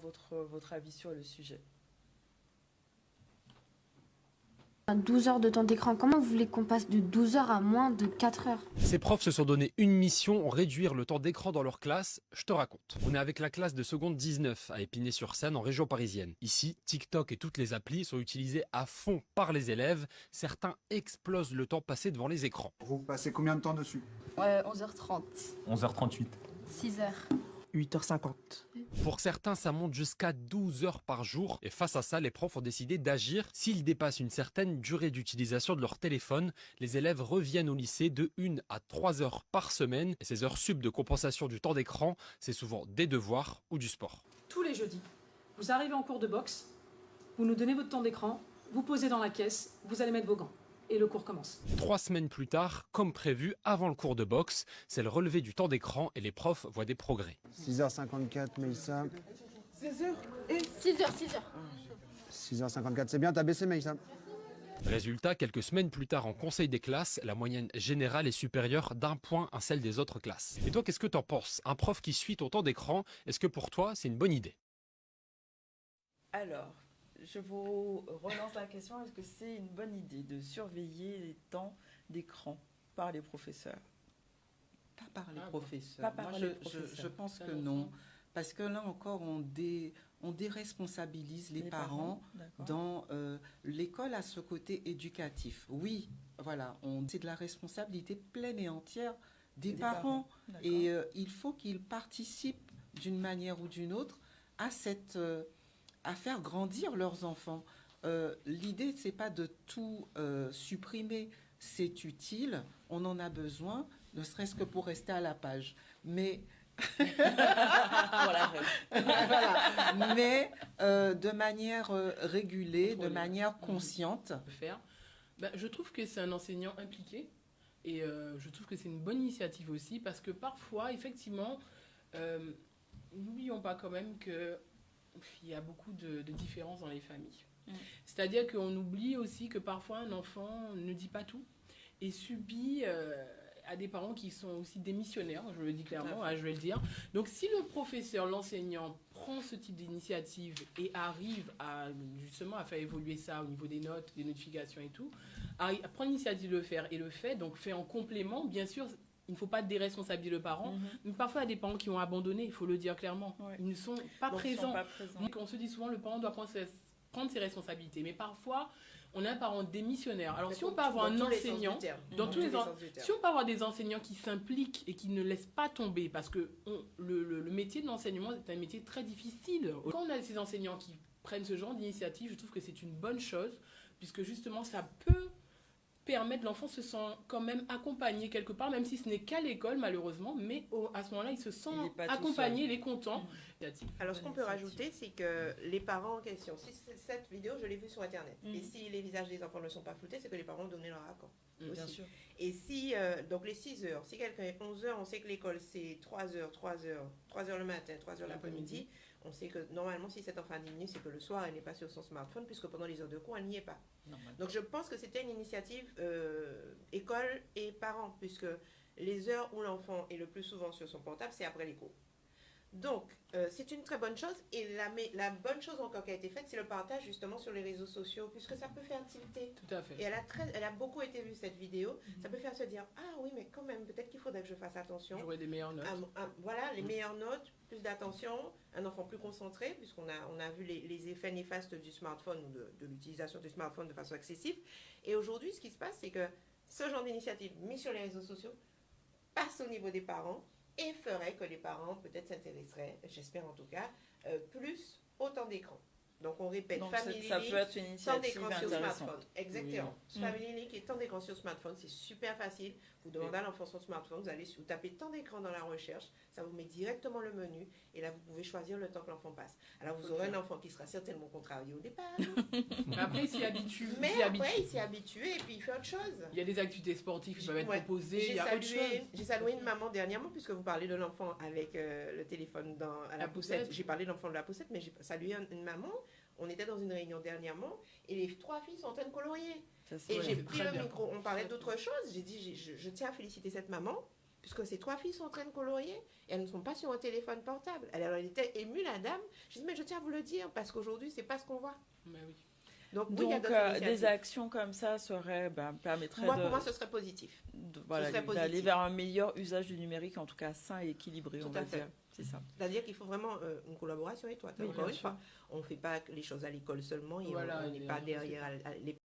votre avis sur le sujet. 12 heures de temps d'écran, comment vous voulez qu'on passe de 12 heures à moins de 4 heures? Ces profs se sont donné une mission, réduire le temps d'écran dans leur classe. Je te raconte. On est avec la classe de seconde 19 à Épinay-sur-Seine en région parisienne. Ici, TikTok et toutes les applis sont utilisées à fond par les élèves. Certains explosent le temps passé devant les écrans. Vous passez combien de temps dessus? 11h30. 11h38. 6h. 8h50. Pour certains, ça monte jusqu'à 12 heures par jour. Et face à ça, les profs ont décidé d'agir. S'ils dépassent une certaine durée d'utilisation de leur téléphone, les élèves reviennent au lycée de 1 à 3 heures par semaine. Et ces heures sub de compensation du temps d'écran, c'est souvent des devoirs ou du sport. Tous les jeudis, vous arrivez en cours de boxe, vous nous donnez votre temps d'écran, vous posez dans la caisse, vous allez mettre vos gants. Et le cours commence. 3 semaines plus tard, comme prévu, avant le cours de boxe, c'est le relevé du temps d'écran et les profs voient des progrès. 6h54, Meïssa. 6h. 6h54, c'est bien, t'as baissé, Meïssa. Résultat, quelques semaines plus tard en conseil des classes, la moyenne générale est supérieure d'1 point à celle des autres classes. Et toi, qu'est-ce que t'en penses? Un prof qui suit ton temps d'écran, est-ce que pour toi, c'est une bonne idée? Alors, je vous relance la question, est-ce que c'est une bonne idée de surveiller les temps d'écran par les professeurs? Pas par les professeurs. Pas par Moi, les professeurs. je pense que non. Parce que là encore, on déresponsabilise les parents dans l'école à ce côté éducatif. Oui, voilà, c'est de la responsabilité pleine et entière des parents. Et il faut qu'ils participent d'une manière ou d'une autre à à faire grandir leurs enfants. L'idée, c'est pas de tout supprimer. C'est utile, on en a besoin, ne serait-ce que pour rester à la page. Mais voilà. Mais de manière régulée, de manière consciente. Je trouve que c'est un enseignant impliqué et je trouve que c'est une bonne initiative aussi parce que parfois, effectivement, n'oublions pas quand même qu'il y a beaucoup de différences dans les familles. C'est-à-dire qu'on oublie aussi que parfois un enfant ne dit pas tout et subit à des parents qui sont aussi démissionnaires, je le dis clairement, je vais le dire. Donc si le professeur, l'enseignant prend ce type d'initiative et arrive justement à faire évoluer ça au niveau des notes, des notifications et tout, prend l'initiative de le faire et le fait, donc fait en complément, bien sûr. Il ne faut pas déresponsabiliser le parent. Mais parfois, il y a des parents qui ont abandonné, il faut le dire clairement. Ils ne sont pas présents. Donc, on se dit souvent, le parent doit prendre ses responsabilités. Mais parfois, on a un parent démissionnaire. Alors, si on peut avoir un enseignant, si on peut avoir des enseignants qui s'impliquent et qui ne laissent pas tomber, parce que le métier de l'enseignement est un métier très difficile. Quand on a ces enseignants qui prennent ce genre d'initiative, je trouve que c'est une bonne chose, puisque justement, ça peut permettre, l'enfant se sent quand même accompagné quelque part, même si ce n'est qu'à l'école malheureusement, mais à ce moment-là, il se sent accompagné, il est content. Alors ce qu'on peut rajouter, c'est que les parents en question, si cette vidéo, je l'ai vue sur Internet, et si les visages des enfants ne sont pas floutés, c'est que les parents ont donné leur accord. Bien sûr. Et si, donc les 6 heures, si quelqu'un est 11 heures, on sait que l'école c'est 3 heures le matin, 3 heures l'après-midi. On sait que normalement, si cet enfant a diminué, c'est que le soir, elle n'est pas sur son smartphone, puisque pendant les heures de cours, elle n'y est pas. Donc je pense que c'était une initiative école et parents, puisque les heures où l'enfant est le plus souvent sur son portable, c'est après les cours. Donc, c'est une très bonne chose. Et la bonne chose encore qui a été faite, c'est le partage justement sur les réseaux sociaux, puisque ça peut faire tilter. Tout à fait. Et elle a beaucoup été vue, cette vidéo. Ça peut faire se dire, ah oui, mais quand même, peut-être qu'il faudrait que je fasse attention. J'aurais des meilleures notes. Voilà, les meilleures notes, plus d'attention, un enfant plus concentré, puisqu'on a vu les effets néfastes du smartphone ou de l'utilisation du smartphone de façon excessive. Et aujourd'hui, ce qui se passe, c'est que ce genre d'initiative mise sur les réseaux sociaux passe au niveau des parents et ferait que les parents peut-être s'intéresseraient, j'espère en tout cas, plus au temps d'écran. Donc on répète, Donc Family ça peut être une Link, temps initiative d'écran sur intéressante. smartphone. Exactement. Family Link et temps d'écran sur smartphone, c'est super facile. Vous demandez à l'enfant son smartphone, vous tapez temps d'écran dans la recherche, ça vous met directement le menu et là vous pouvez choisir le temps que l'enfant passe. Alors vous aurez un enfant qui sera certainement contrarié au départ. Après, il s'y habitue. Mais après, il s'est habitué et puis il fait autre chose. Il y a des activités sportives qui peuvent être proposées. J'ai salué une maman dernièrement, puisque vous parlez de l'enfant avec le téléphone à la poussette. J'ai parlé de l'enfant de la poussette, mais j'ai salué une maman. On était dans une réunion dernièrement et les 3 filles sont en train de colorier. Et j'ai pris le micro. On parlait d'autre chose. J'ai dit, je tiens à féliciter cette maman puisque ces 3 filles sont en train de colorier et elles ne sont pas sur un téléphone portable. Alors, elle était émue, la dame. Je dis, mais je tiens à vous le dire, parce qu'aujourd'hui, c'est pas ce qu'on voit. Mais oui. Donc, oui, il y a d'autres des initiatives. actions comme ça permettraient Pour moi, ce serait positif. voilà, serait d'aller positif. vers un meilleur usage du numérique, en tout cas sain et équilibré, Tout on à va fait. dire. C'est ça. C'est-à-dire qu'il faut vraiment une collaboration étroite. Oui, Encore bien une sûr. fois, on ne fait pas les choses à l'école seulement et Voilà, on n'est pas on derrière les